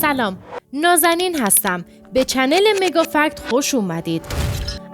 سلام، نازنین هستم. به چنل مگافکت خوش اومدید.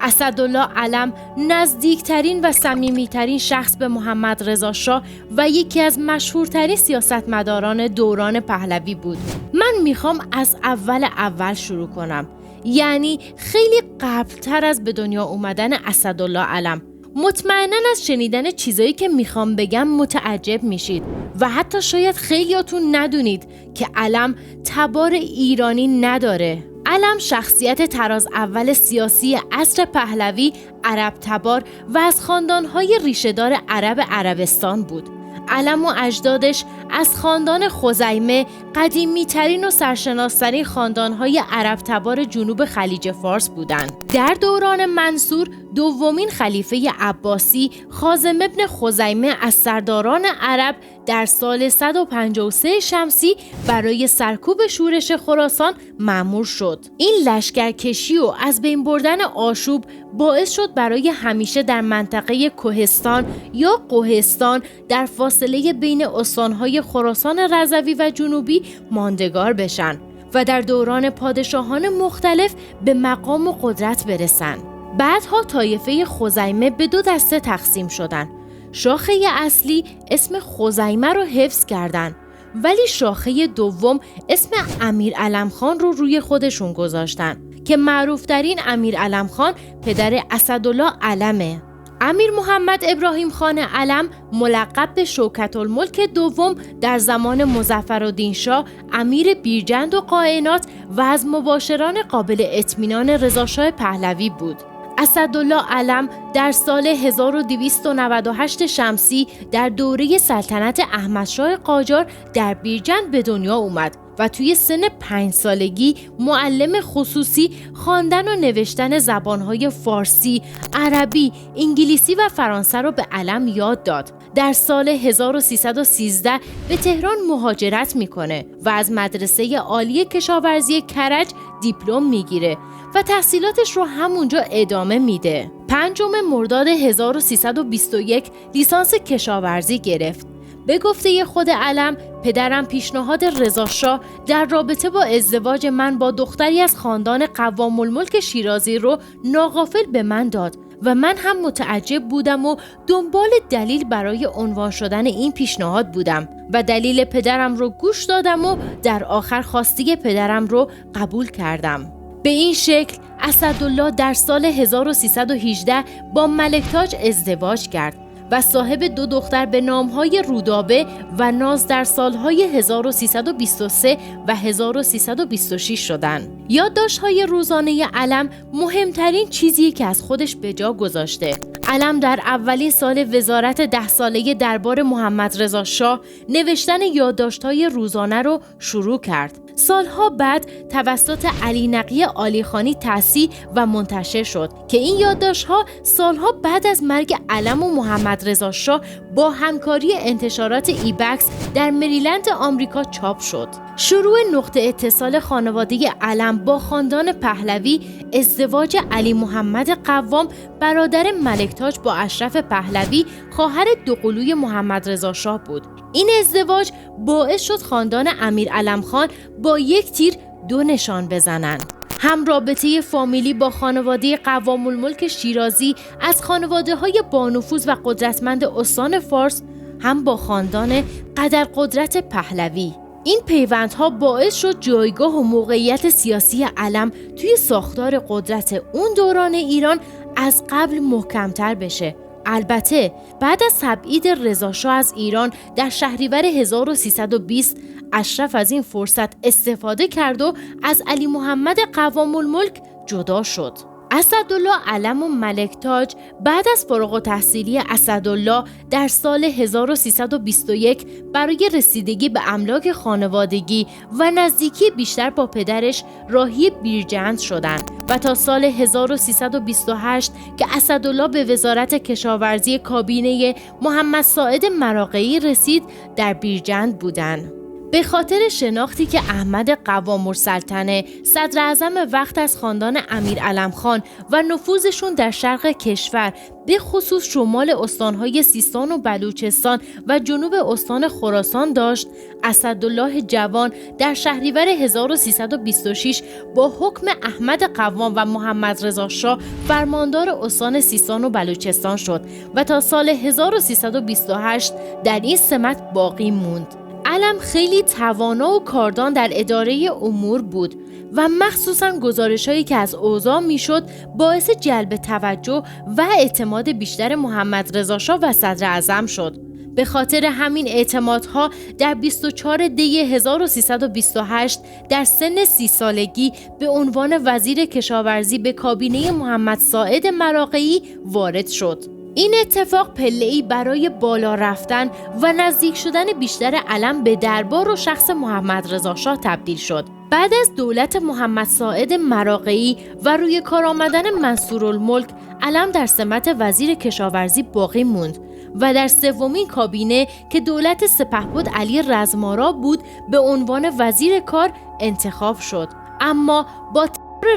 اسدالله علم نزدیکترین و صمیمیترین شخص به محمد رضا شاه و یکی از مشهورترین سیاستمداران دوران پهلوی بود. من میخوام از اول شروع کنم، یعنی خیلی قبلتر از به دنیا اومدن اسدالله علم. مطمئناً از شنیدن چیزایی که میخوام بگم متعجب میشید و حتی شاید خیلیاتون ندونید که علم تبار ایرانی نداره. علم شخصیت طراز اول سیاسی عصر پهلوی، عرب تبار و از خاندانهای ریشه‌دار عرب عربستان بود. علم و اجدادش از خاندان خزیمه، قدیمی‌ترین و سرشناس‌ترین خاندانهای عرب تبار جنوب خلیج فارس بودند. در دوران منصور، دومین خلیفه عباسی، خازم ابن خزیمه از سرداران عرب در سال 153 شمسی برای سرکوب شورش خراسان مأمور شد. این لشکرکشی و از بین بردن آشوب باعث شد برای همیشه در منطقه کوهستان یا قوهستان در فاصله بین استانهای خراسان رضوی و جنوبی ماندگار بشن و در دوران پادشاهان مختلف به مقام و قدرت برسن. بعدها طایفه خزیمه به دو دسته تقسیم شدند. شاخه اصلی اسم خزیمه رو حفظ کردند، ولی شاخه دوم اسم امیرعلم خان رو روی خودشون گذاشتن که معروفترین امیرعلم خان پدر اسدالله علمه. امیر محمد ابراهیم خان علم ملقب به شوکت الملک دوم در زمان مظفرالدین شاه امیر بیرجند و قائنات و از مباشران قابل اطمینان رضاشاه پهلوی بود. اسدالله علم در سال 1298 شمسی در دوره سلطنت احمدشاه قاجار در بیرجند به دنیا اومد و توی سن 5 سالگی معلم خصوصی خواندن و نوشتن زبانهای فارسی، عربی، انگلیسی و فرانسه رو به علم یاد داد. در سال 1313 به تهران مهاجرت میکنه و از مدرسه عالی کشاورزی کرج دیپلم میگیره و تحصیلاتش رو همونجا ادامه میده. 5 مرداد 1321 لیسانس کشاورزی گرفت. به گفته خود علم، پدرم پیشنهاد رضاشاه در رابطه با ازدواج من با دختری از خاندان قوام الملک شیرازی رو ناغافل به من داد و من هم متعجب بودم و دنبال دلیل برای عنوان شدن این پیشنهاد بودم و دلیل پدرم رو گوش دادم و در آخر خواسته پدرم رو قبول کردم. به این شکل اسدالله در سال 1318 با ملکتاج ازدواج کرد و صاحب 2 دختر به نامهای رودابه و ناز در سالهای 1323 و 1326 شدند. یادداشت‌های روزانه علم مهمترین چیزی که از خودش به جا گذاشته. علم در اولین سال وزارت 10 ساله دربار محمد رضا شاه نوشتن یادداشت‌های روزانه رو شروع کرد. سالها بعد توسط علی نقی عالیخانی تصحیح و منتشر شد که این یادداشت‌ها سالها بعد از مرگ علم و محمد رضا شاه با همکاری انتشارات ایبکس در مریلند آمریکا چاپ شد. شروع نقطه اتصال خانواده علم با خاندان پهلوی ازدواج علی محمد قوام برادر ملکتاج با اشرف پهلوی خواهر دوقلوی محمد رضا شاه بود. این ازدواج باعث شد خاندان امیرعلم خان با یک تیر 2 نشان بزنند. هم رابطه فامیلی با خانواده قوام الملک شیرازی از خانواده‌های بانفوذ و قدرتمند استان فارس، هم با خاندان قدرقدرت پهلوی. این پیوندها باعث شد جایگاه و موقعیت سیاسی علم توی ساختار قدرت اون دوران ایران از قبل محکمتر بشه. البته بعد از تبعید رضاشاه از ایران در شهریور 1320 اشرف از این فرصت استفاده کرد و از علی محمد قوام الملک جدا شد. اسدالله علم و ملکتاج بعد از فارغ التحصیلی اسدالله در سال 1321 برای رسیدگی به املاک خانوادگی و نزدیکی بیشتر با پدرش راهی بیرجند شدند و تا سال 1328 که اسدالله به وزارت کشاورزی کابینه محمد ساعد مراغه‌ای رسید در بیرجند بودند. به خاطر شناختی که احمد قوام السلطنه صدر اعظم وقت از خاندان امیرعلم خان و نفوذشون در شرق کشور به خصوص شمال استانهای سیستان و بلوچستان و جنوب استان خراسان داشت، اسدالله جوان در شهریور 1326 با حکم احمد قوام و محمد رضا شاه فرماندار استان سیستان و بلوچستان شد و تا سال 1328 در این سمت باقی موند. علم خیلی توانا و کاردان در اداره امور بود و مخصوصاً گزارش‌هایی که از اوضاع میشد باعث جلب توجه و اعتماد بیشتر محمد رضا شاه و صدر اعظم شد. به خاطر همین اعتمادها در 24 دی 1328 در سن 30 سالگی به عنوان وزیر کشاورزی به کابینه محمد ساعد مراغه‌ای وارد شد. این اتفاق پله‌ای برای بالا رفتن و نزدیک شدن بیشتر علم به دربار و شخص محمد رضا شاه تبدیل شد. بعد از دولت محمد ساعد مراغه‌ای و روی کار آمدن منصورالملک، علم در سمت وزیر کشاورزی باقی موند و در سومین کابینه که دولت سپهبد علی رزمارا بود به عنوان وزیر کار انتخاب شد. اما با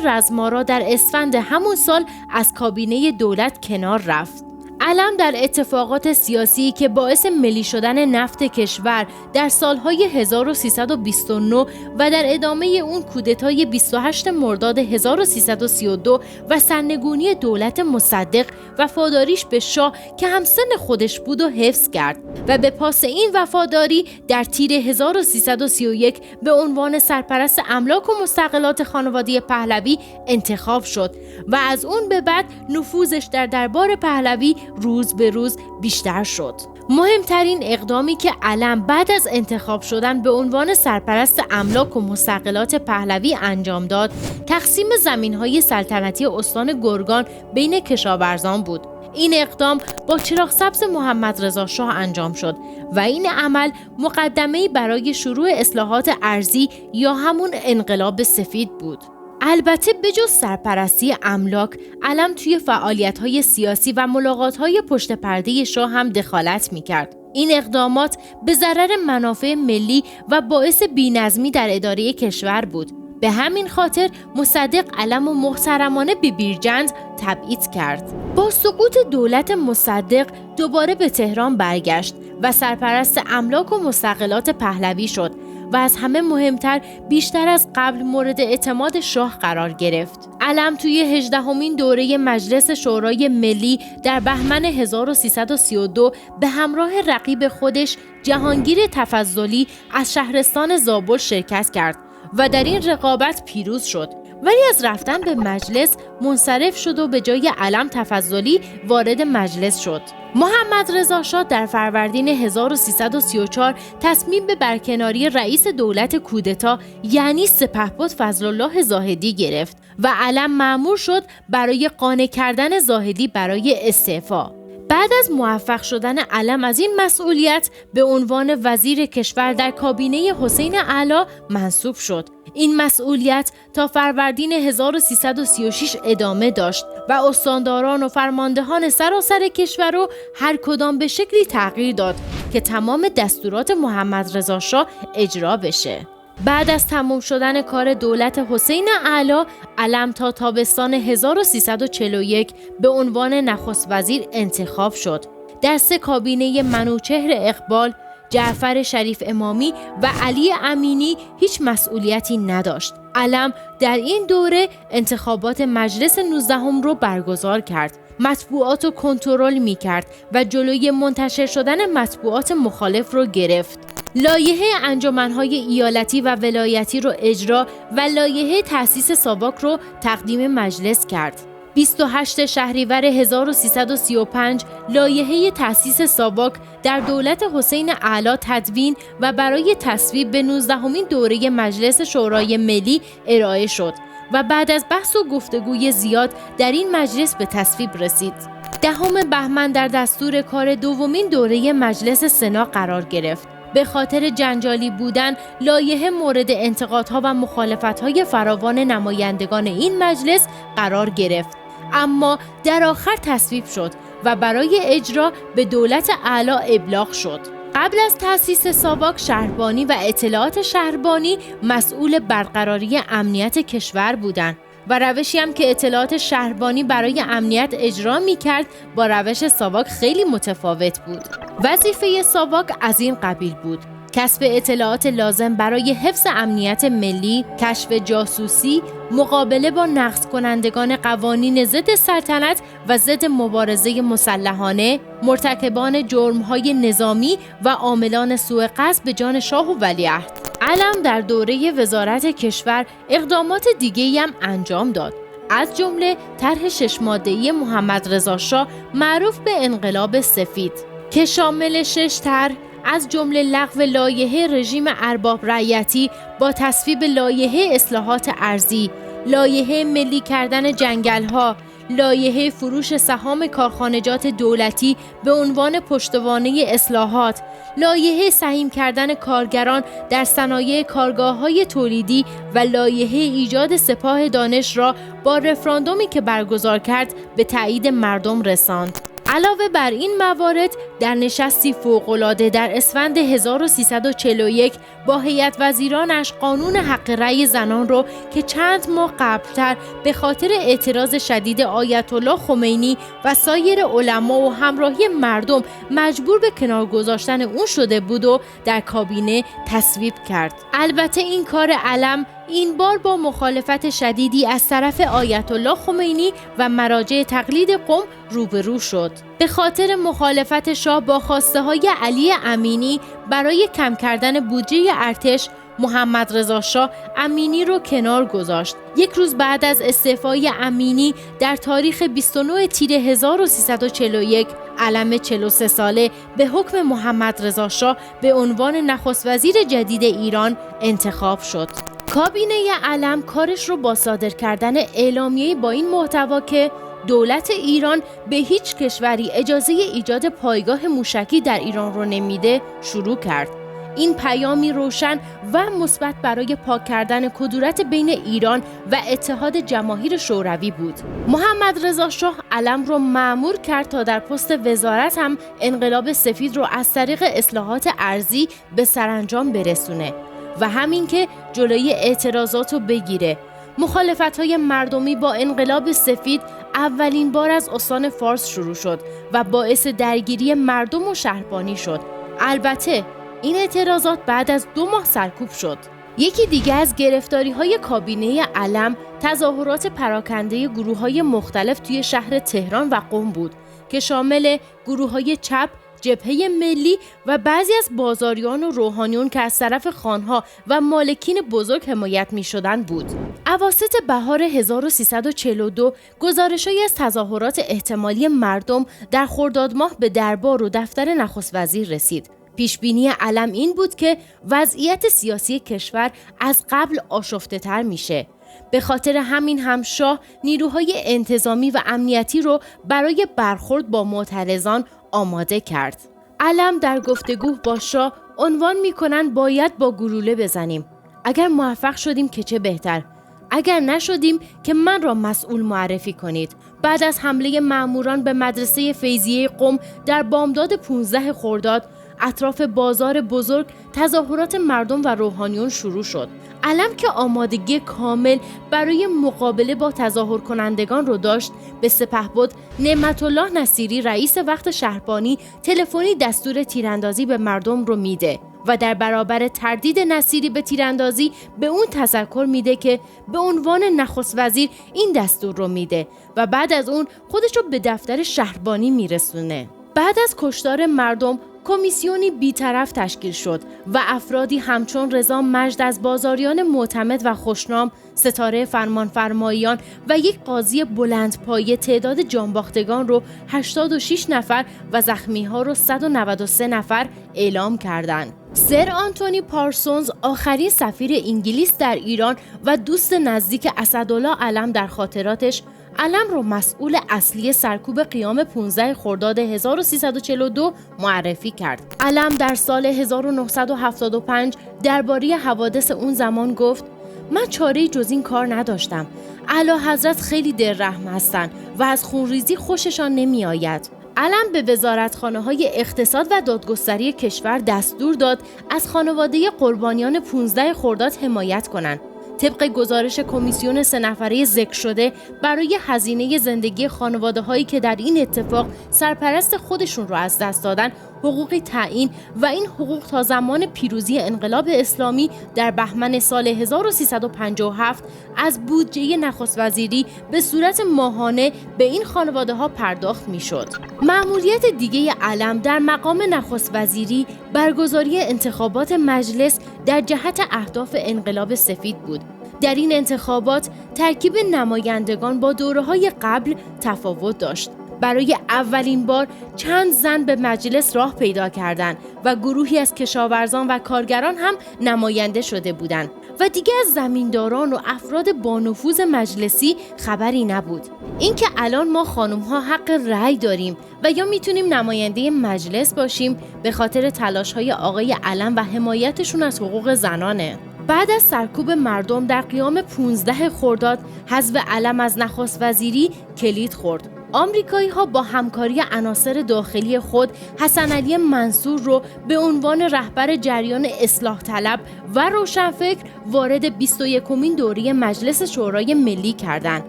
رزمارا در اسفند همون سال از کابینه دولت کنار رفت. علم در اتفاقات سیاسی که باعث ملی شدن نفت کشور در سالهای 1329 و در ادامه اون کودتای 28 مرداد 1332 و سرنگونی دولت مصدق وفاداریش به شاه که همسن خودش بود و حفظ کرد و به پاس این وفاداری در تیر 1331 به عنوان سرپرست املاک و مستغلات خانواده پهلوی انتخاب شد و از اون به بعد نفوذش در دربار پهلوی روز به روز بیشتر شد. مهمترین اقدامی که علم بعد از انتخاب شدن به عنوان سرپرست املاک و مستغلات پهلوی انجام داد، تقسیم زمین‌های سلطنتی استان گرگان بین کشاورزان بود. این اقدام با چراغ سبز محمد رضا شاه انجام شد و این عمل مقدمه‌ای برای شروع اصلاحات ارضی یا همون انقلاب سفید بود. البته بجز سرپرستی املاک، علم توی فعالیت‌های سیاسی و ملاقات‌های پشت پرده شاه هم دخالت می‌کرد. این اقدامات به ضرر منافع ملی و باعث بی‌نظمی در اداره کشور بود. به همین خاطر مصدق علم و محترمانه به بیرجند تبعید کرد. با سقوط دولت مصدق دوباره به تهران برگشت و سرپرست املاک و مستغلات پهلوی شد و از همه مهمتر بیشتر از قبل مورد اعتماد شاه قرار گرفت. علم توی 18مین دوره مجلس شورای ملی در بهمن 1332 به همراه رقیب خودش جهانگیر تفضلی از شهرستان زابل شرکت کرد و در این رقابت پیروز شد، ولی از رفتن به مجلس منصرف شد و به جای علم تفضلی وارد مجلس شد. محمد رضا شاه در فروردین 1334 تصمیم به برکناری رئیس دولت کودتا یعنی سپهبد فضلالله زاهدی گرفت و علم مأمور شد برای قانع کردن زاهدی برای استعفا. بعد از موفق شدن علم از این مسئولیت به عنوان وزیر کشور در کابینه حسین اعلی منصوب شد. این مسئولیت تا فروردین 1336 ادامه داشت و استانداران و فرماندهان سراسر کشور رو هر کدام به شکلی تغییر داد که تمام دستورات محمد رضا شاه اجرا بشه. بعد از تمام شدن کار دولت حسین اعلی، علم تا تابستان 1341 به عنوان نخست وزیر انتخاب شد. در 3 کابینه منوچهر اقبال، جعفر شریف امامی و علی امینی هیچ مسئولیتی نداشت. علم در این دوره انتخابات مجلس 19 رو برگزار کرد. مطبوعات رو کنترل می کرد و جلوی منتشر شدن مطبوعات مخالف رو گرفت. لایحه انجمنهای ایالتی و ولایتی رو اجرا و لایحه تأسیس ساواک رو تقدیم مجلس کرد. 28 شهریور 1335 لایحه تأسیس ساواک در دولت حسین اعلی تدوین و برای تصویب به 19مین دوره مجلس شورای ملی ارائه شد و بعد از بحث و گفتگوی زیاد در این مجلس به تصویب رسید. 10 بهمن در دستور کار دومین دوره مجلس سنا قرار گرفت. به خاطر جنجالی بودن لایحه مورد انتقادها و مخالفت‌های فراوان نمایندگان این مجلس قرار گرفت، اما در آخر تصویب شد و برای اجرا به دولت اعلی ابلاغ شد. قبل از تأسیس ساواک، شهربانی و اطلاعات شهربانی مسئول برقراری امنیت کشور بودند و روشی هم که اطلاعات شهربانی برای امنیت اجرا می‌کرد با روش ساواک خیلی متفاوت بود. وظیفه ساواک از این قبیل بود: کسب اطلاعات لازم برای حفظ امنیت ملی، کشف جاسوسی، مقابله با نقض کنندگان قوانین ضد سلطنت و ضد مبارزه مسلحانه، مرتکبان جرم‌های نظامی و عاملان سوء قصد به جان شاه و ولیعهد. علم در دوره وزارت کشور اقدامات دیگه‌ای هم انجام داد، از جمله طرح 6 ماده‌ای محمد رضا شاه معروف به انقلاب سفید که شامل 6 طرح از جمله لغو لایحه رژیم ارباب رعیتی با تصویب لایحه اصلاحات ارضی، لایحه ملی کردن جنگل‌ها، لایحه فروش سهام کارخانجات دولتی به عنوان پشتوانه اصلاحات، لایحه سهیم کردن کارگران در صنایع کارگاه‌های تولیدی و لایحه ایجاد سپاه دانش را با رفراندومی که برگزار کرد به تایید مردم رساند. علاوه بر این موارد، در نشستی فوق‌العاده در اسفند 1341 با هیئت وزیرانش قانون حق رأی زنان رو که چند ماه قبلتر به خاطر اعتراض شدید آیت الله خمینی و سایر علما و همراهی مردم مجبور به کنار گذاشتن اون شده بود و در کابینه تصویب کرد. البته این کار علم این بار با مخالفت شدیدی از طرف آیت الله خمینی و مراجع تقلید قم روبرو شد. به خاطر مخالفت شاه با خواسته های علی امینی برای کم کردن بودجه ارتش، محمد رضا شاه امینی رو کنار گذاشت. یک روز بعد از استعفای امینی در تاریخ 29 تیر 1341 علم 43 ساله به حکم محمد رضا شاه به عنوان نخست وزیر جدید ایران انتخاب شد. کابینه علم کارش رو با صادر کردن اعلامیه‌ای با این محتوا که دولت ایران به هیچ کشوری اجازه ایجاد پایگاه موشکی در ایران رو نمیده شروع کرد. این پیامی روشن و مثبت برای پاک کردن کدورت بین ایران و اتحاد جماهیر شوروی بود. محمد رضا شاه علم رو مأمور کرد تا در پست وزارت هم انقلاب سفید رو از طریق اصلاحات ارضی به سرانجام برسونه و همین که جلوی اعتراضات رو بگیره. مخالفت‌های مردمی با انقلاب سفید اولین بار از استان فارس شروع شد و باعث درگیری مردم و شهربانی شد. البته این اعتراضات بعد از 2 ماه سرکوب شد. یکی دیگه از گرفتاری‌های کابینه علم تظاهرات پراکنده گروه‌های مختلف توی شهر تهران و قم بود که شامل گروه‌های چپ، جبهه ملی و بعضی از بازاریان و روحانیون که از طرف خانها و مالکین بزرگ حمایت می شدن بود. اواسط بهار 1342 گزارش‌هایی از تظاهرات احتمالی مردم در خرداد ماه به دربار و دفتر نخست وزیر رسید. پیشبینی علم این بود که وضعیت سیاسی کشور از قبل آشفته‌تر میشه. به خاطر همین هم شاه نیروهای انتظامی و امنیتی رو برای برخورد با معترضان آماده کرد. علم در گفتگو با شاه عنوان میکنن باید با گلوله بزنیم. اگر موفق شدیم که چه بهتر. اگر نشدیم که من را مسئول معرفی کنید. بعد از حمله ماموران به مدرسه فیضیه قم در بامداد 15 خرداد اطراف بازار بزرگ تظاهرات مردم و روحانیون شروع شد. علم که آمادگی کامل برای مقابله با تظاهر کنندگان رو داشت، به سپهبد نعمت‌الله نصیری رئیس وقت شهربانی تلفنی دستور تیراندازی به مردم رو میده و در برابر تردید نصیری به تیراندازی به اون تذکر میده که به عنوان نخست وزیر این دستور رو میده و بعد از اون خودش رو به دفتر شهربانی میرسونه. بعد از کشتار مردم کمیسیونی بی‌طرف تشکیل شد و افرادی همچون رضا مجد از بازاریان معتمد و خوشنام، ستاره فرمانفرماییان و یک قاضی بلندپایه تعداد جانباختگان رو 86 نفر و زخمی‌ها رو 193 نفر اعلام کردند. سر آنتونی پارسونز، آخرین سفیر انگلیس در ایران و دوست نزدیک اسدالله علم، در خاطراتش علم رو مسئول اصلی سرکوب قیام 15 خرداد 1342 معرفی کرد. علم در سال 1975 درباره حوادث اون زمان گفت: من چاره‌ای جز این کار نداشتم. اعلیحضرت خیلی دلرحم هستن و از خونریزی خوششان نمی آید. علم به وزارتخانه‌های اقتصاد و دادگستری کشور دستور داد از خانواده قربانیان 15 خرداد حمایت کنند. طبق گزارش کمیسیون 3 نفره ذکر شده، برای هزینه زندگی خانواده‌هایی که در این اتفاق سرپرست خودشون رو از دست دادن، حقوقی تعیین و این حقوق تا زمان پیروزی انقلاب اسلامی در بهمن سال 1357 از بودجه نخست وزیری به صورت ماهانه به این خانواده‌ها پرداخت می‌شد. مأموریت دیگه علم در مقام نخست وزیری برگزاری انتخابات مجلس در جهت اهداف انقلاب سفید بود. در این انتخابات ترکیب نمایندگان با دوره‌های قبل تفاوت داشت. برای اولین بار چند زن به مجلس راه پیدا کردند و گروهی از کشاورزان و کارگران هم نماینده شده بودند و دیگه از زمینداران و افراد با نفوذ مجلسی خبری نبود. اینکه الان ما خانم‌ها حق رأی داریم و یا میتونیم نماینده مجلس باشیم به خاطر تلاش‌های آقای علم و حمایتشون از حقوق زنانه. بعد از سرکوب مردم در قیام 15 خرداد، حذف علم از نخست وزیری کلید خورد. آمریکایی‌ها با همکاری عناصر داخلی خود حسن علی منصور رو به عنوان رهبر جریان اصلاح طلب و روشنفکر وارد 21مین دوره مجلس شورای ملی کردند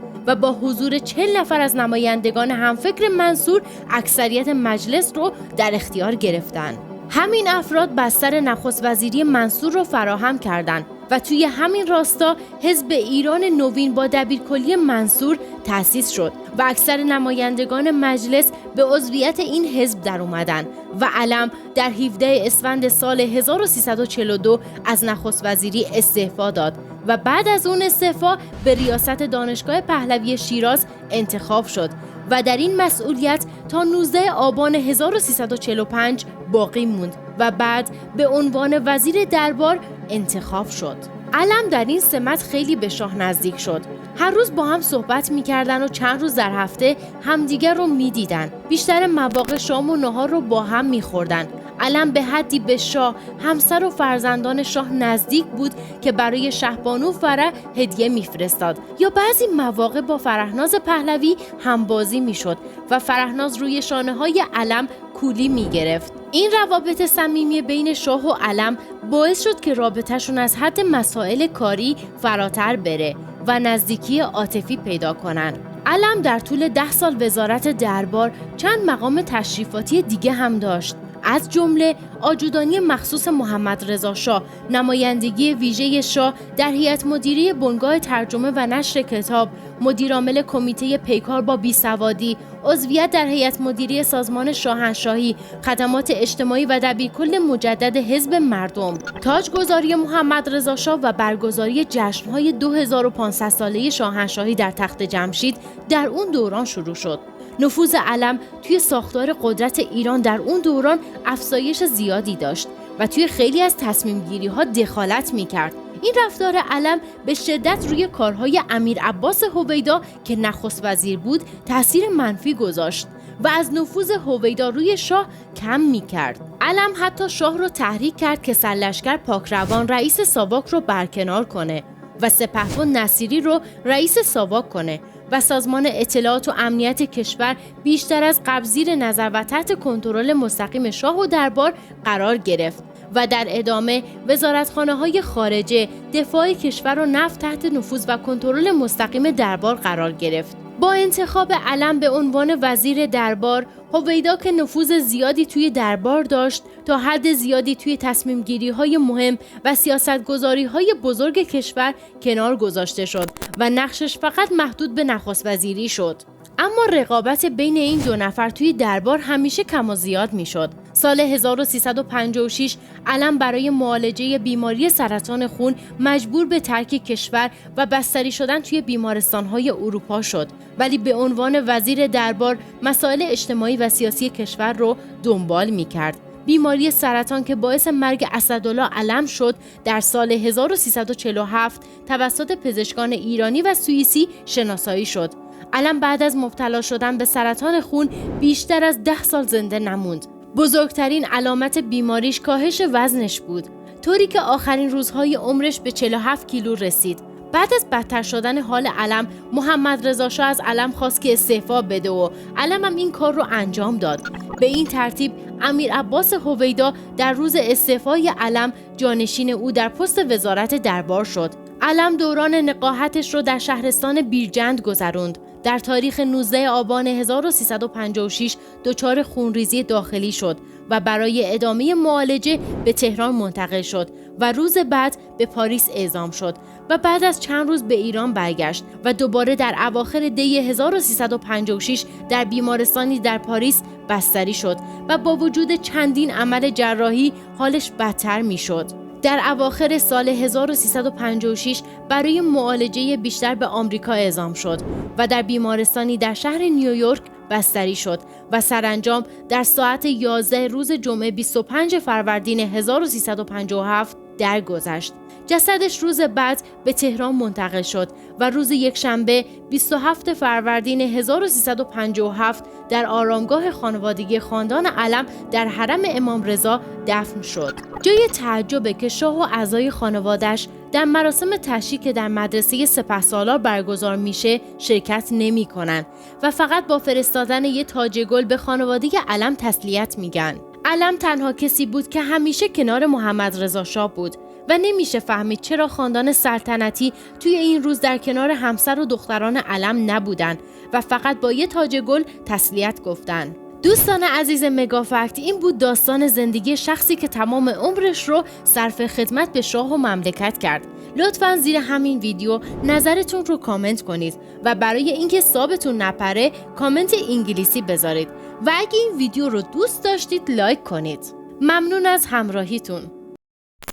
و با حضور 40 نفر از نمایندگان همفکر منصور اکثریت مجلس رو در اختیار گرفتند. همین افراد بستر نخست وزیری منصور رو فراهم کردند و توی همین راستا حزب ایران نوین با دبیرکلی منصور تأسیس شد و اکثر نمایندگان مجلس به عضویت این حزب در اومدن و علم در 17 اسفند سال 1342 از نخست وزیری استعفا داد و بعد از اون استعفا به ریاست دانشگاه پهلوی شیراز انتخاب شد و در این مسئولیت تا 19 آبان 1345 باقی موند و بعد به عنوان وزیر دربار انتخاب شد. علم در این سمت خیلی به شاه نزدیک شد. هر روز با هم صحبت می‌کردن و چند روز در هفته همدیگر رو می‌دیدن. بیشتر مواقع شام و نهار رو با هم می‌خوردن. علم به حدی به شاه، همسر و فرزندان شاه نزدیک بود که برای شهبانو فرح هدیه می‌فرستاد یا بعضی مواقع با فرهناز پهلوی همبازی می‌شد و فرهناز روی شانه‌های علم کولی می‌گرفت. این روابط صمیمی بین شاه و علم باعث شد که رابطه‌شون از حد مسائل کاری فراتر بره و نزدیکی عاطفی پیدا کنن. علم در طول 10 سال وزارت دربار چند مقام تشریفاتی دیگه هم داشت، از جمله آجودانی مخصوص محمد رضا شاه، نمایندگی ویژه شاه در هیئت مدیره بنگاه ترجمه و نشر کتاب، مدیرعامل کمیته پیکار با بیسوادی، عضویت در هیئت مدیره سازمان شاهنشاهی، خدمات اجتماعی و دبیرکل مجدد حزب مردم. تاجگذاری محمد رضا شاه و برگزاری جشن‌های 2500 ساله شاهنشاهی در تخت جمشید در اون دوران شروع شد. نفوذ علم توی ساختار قدرت ایران در اون دوران افزایش زیادی داشت و توی خیلی از تصمیم‌گیری‌ها دخالت می‌کرد. این رفتار علم به شدت روی کارهای امیر عباس هویدا که نخست وزیر بود تأثیر منفی گذاشت و از نفوذ هویدا روی شاه کم می‌کرد. علم حتی شاه رو تحریک کرد که سرلشکر پاکروان رئیس ساواک رو برکنار کنه و سپهبد نصیری رو رئیس ساواک کنه و سازمان اطلاعات و امنیت کشور بیشتر از قبل زیر نظر و تحت کنترل مستقیم شاه و دربار قرار گرفت و در ادامه وزارتخانه‌های خارجه، دفاع کشور و نفت تحت نفوذ و کنترل مستقیم دربار قرار گرفت. با انتخاب علم به عنوان وزیر دربار، هویدا که نفوذ زیادی توی دربار داشت، تا حد زیادی توی تصمیم گیری های مهم و سیاستگذاری های بزرگ کشور کنار گذاشته شد و نقشش فقط محدود به نخست وزیری شد. اما رقابت بین این دو نفر توی دربار همیشه کم و زیاد می شد. سال 1356 علم برای معالجه بیماری سرطان خون مجبور به ترک کشور و بستری شدن توی بیمارستان‌های اروپا شد، ولی به عنوان وزیر دربار مسائل اجتماعی و سیاسی کشور رو دنبال می‌کرد. بیماری سرطان که باعث مرگ اسدالله علم شد در سال 1347 توسط پزشکان ایرانی و سوئیسی شناسایی شد. علم بعد از مبتلا شدن به سرطان خون بیشتر از 10 سال زنده نموند. بزرگترین علامت بیماریش کاهش وزنش بود، طوری که آخرین روزهای عمرش به 47 کیلو رسید. بعد از بدتر شدن حال علم، محمد رضا شاه از علم خواست که استعفا بده و علم هم این کار رو انجام داد. به این ترتیب امیر عباس هویدا در روز استعفای علم جانشین او در پست وزارت دربار شد. علم دوران نقاهتش رو در شهرستان بیرجند گذروند. در تاریخ 19 آبان 1356 دچار خونریزی داخلی شد و برای ادامه معالجه به تهران منتقل شد و روز بعد به پاریس اعزام شد و بعد از چند روز به ایران برگشت و دوباره در اواخر دی 1356 در بیمارستانی در پاریس بستری شد و با وجود چندین عمل جراحی حالش بدتر میشد. در اواخر سال 1356 برای معالجه بیشتر به آمریکا اعزام شد و در بیمارستانی در شهر نیویورک بستری شد و سرانجام در ساعت 11 روز جمعه 25 فروردین 1357 درگذشت. جسدش روز بعد به تهران منتقل شد و روز یکشنبه 27 فروردین 1357 در آرامگاه خانوادگی خاندان علم در حرم امام رضا دفن شد. جای تعجبه که شاه و اعضای خانواده‌اش در مراسم تشییع که در مدرسه سپهسالار برگزار میشه شرکت نمی‌کنن و فقط با فرستادن یه تاج گل به خانواده علم تسلیت میگن. علم تنها کسی بود که همیشه کنار محمد رضا شاه بود و نمیشه فهمید چرا خاندان سلطنتی توی این روز در کنار همسر و دختران علم نبودن و فقط با یه تاج گل تسلیت گفتن. دوستان عزیز مگافکت، این بود داستان زندگی شخصی که تمام عمرش رو صرف خدمت به شاه و مملکت کرد. لطفاً زیر همین ویدیو نظرتون رو کامنت کنید و برای اینکه حسابتون نپره کامنت انگلیسی بذارید و اگه این ویدیو رو دوست داشتید لایک کنید. ممنون از همراهیتون.